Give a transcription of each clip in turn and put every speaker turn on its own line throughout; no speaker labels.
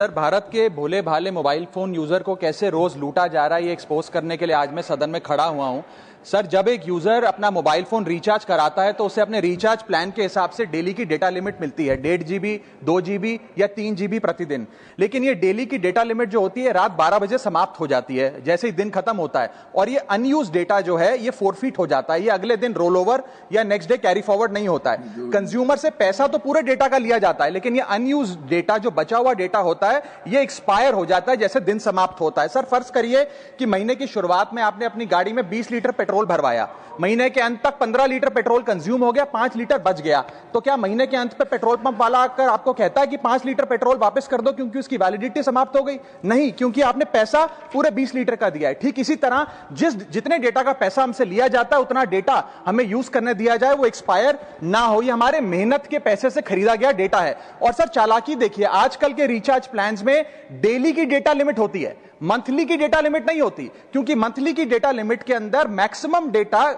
Sir, Bharat के भोले भाले mobile phone user को कैसे रोज लूटा जा रहा है ये एक्सपोज करने के लिए आज मैं सदन में खड़ा हुआ हूं। सर, जब एक यूजर अपना मोबाइल फोन रिचार्ज कराता है तो उसे अपने रिचार्ज प्लान के हिसाब से डेली की डेटा लिमिट मिलती है, 1.5 GB, 2 GB या 3 GB प्रतिदिन। लेकिन ये डेली की डेटा लिमिट जो होती है रात 12 बजे समाप्त हो जाती है, जैसे ही दिन खत्म होता है, और ये अनयूज डेटा जो है ये फोरफिट हो जाता है, ये अगले दिन रोल ओवर या नेक्स्ट डे कैरी फॉरवर्ड नहीं होता है। कंज्यूमर से पैसा तो पूरे डेटा का लिया जाता है, लेकिन ये अनयूज डेटा जो बचा हुआ डेटा होता है ये एक्सपायर हो जाता है जैसे दिन समाप्त होता है। सर, फर्ज करिए कि महीने की शुरुआत में आपने अपनी गाड़ी में 20 लीटर पेट्रोल भरवाया, महीने के अंत तक 15 लीटर पेट्रोल कंज्यूम हो गया, 5 लीटर बच गया, तो क्या महीने के अंत पे पेट्रोल पंप वाला आकर आपको कहता है कि 5 लीटर पेट्रोल वापस कर दो क्योंकि उसकी वैलिडिटी समाप्त हो गई? नहीं, क्योंकि आपने पैसा पूरे 20 लीटर का दिया है। ठीक इसी तरह जितने डेटा का पैसा हमसे लिया जाता है उतना डेटा हमें यूज करने दिया जाए, वो एक्सपायर ना हो। ये हमारे मेहनत के पैसे से खरीदा गया डेटा है। और सर, चालाकी देखिए, आजकल के रिचार्ज प्लान्स में डेली की डेटा लिमिट होती है, मंथली की डेटा लिमिट नहीं होती, क्योंकि मंथली की डेटा लिमिट के अंदर मैक्सिमम डेटा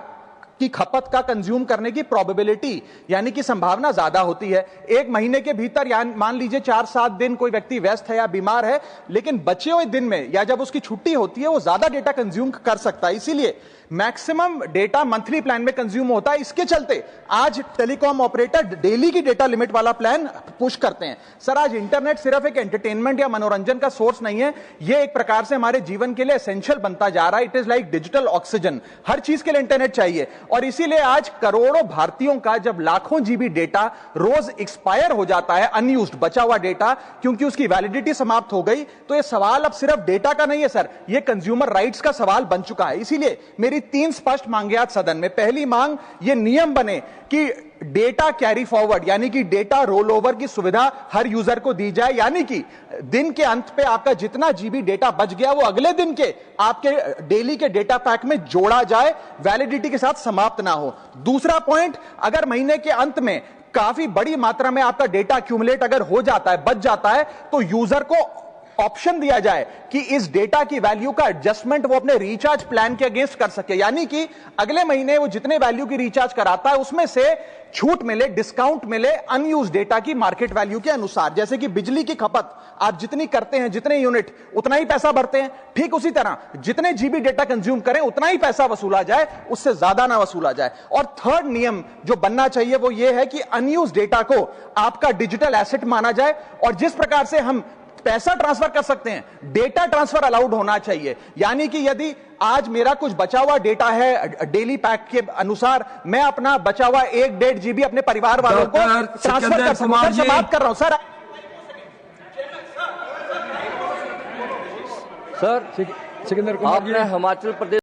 की खपत का कंज्यूम करने की प्रोबेबिलिटी यानी कि संभावना ज्यादा होती है। एक महीने के भीतर या मान लीजिए 4-7 दिन कोई व्यक्ति व्यस्त है या बीमार है, लेकिन बचे हुए दिन में या जब उसकी छुट्टी होती है वो ज्यादा डेटा कंज्यूम कर सकता है, इसीलिए मैक्सिमम डेटा मंथली प्लान में कंज्यूम होता है। इसके चलते आज टेलीकॉम ऑपरेटर डेली की डेटा लिमिट वाला प्लान पुश करते हैं। सर, आज इंटरनेट सिर्फ एक एंटरटेनमेंट या मनोरंजन का सोर्स नहीं है, यह एक प्रकार से हमारे जीवन के लिए एसेंशियल बनता जा रहा है। It is like digital oxygen, हर चीज के लिए इंटरनेट चाहिए। और इसीलिए आज करोड़ों भारतीयों का जब लाखों जीबी डेटा रोज एक्सपायर हो जाता है, अनयूज्ड बचा हुआ डेटा, क्योंकि उसकी वैलिडिटी समाप्त हो गई, तो यह सवाल अब सिर्फ डेटा का नहीं है सर, यह कंज्यूमर राइट्स का सवाल बन चुका है। इसीलिए मेरी 3 स्पष्ट मांगे आज सदन में। पहली मांग, यह नियम बने कि डेटा कैरी फॉरवर्ड यानी कि डेटा रोल ओवर की सुविधा हर यूजर को दी जाए, यानी कि दिन के अंत पे आपका जितना जीबी डेटा बच गया वो अगले दिन के आपके डेली के डेटा पैक में जोड़ा जाए, वैलिडिटी के साथ समाप्त ना हो। दूसरा पॉइंट, अगर महीने के अंत में काफी बड़ी मात्रा में आपका डेटा एक्यूमुलेट अगर हो जाता है, बच जाता है, तो यूजर को ऑप्शन दिया जाए कि इस डेटा की वैल्यू का एडजस्टमेंट वो अपने रिचार्ज प्लान के अगेंस्ट कर सके, यानी कि अगले महीने वो जितने वैल्यू की रिचार्ज कराता है उसमें से छूट मिले, डिस्काउंट मिले अनयूज डेटा की मार्केट वैल्यू के अनुसार। जैसे कि बिजली की खपत आप जितनी करते हैं, जितने यूनिट, उतना ही पैसा भरते हैं, ठीक उसी तरह जितने जीबी डेटा कंज्यूम करें उतना ही पैसा वसूला जाए, उससे ज्यादा ना वसूला जाए। और थर्ड नियम जो बनना चाहिए वो ये है कि अनयूज डेटा को आपका डिजिटल एसेट माना जाए, और जिस प्रकार से हम पैसा ट्रांसफर कर सकते हैं, डेटा ट्रांसफर अलाउड होना चाहिए। यानी कि यदि आज मेरा कुछ बचा हुआ डेटा है डेली पैक के अनुसार, मैं अपना बचा हुआ 1-1.5 GB अपने परिवार वालों को ट्रांसफर कर सकूं। सर, बात कर रहा हूं सर।
सिकंदर कुमार जी, हिमाचल प्रदेश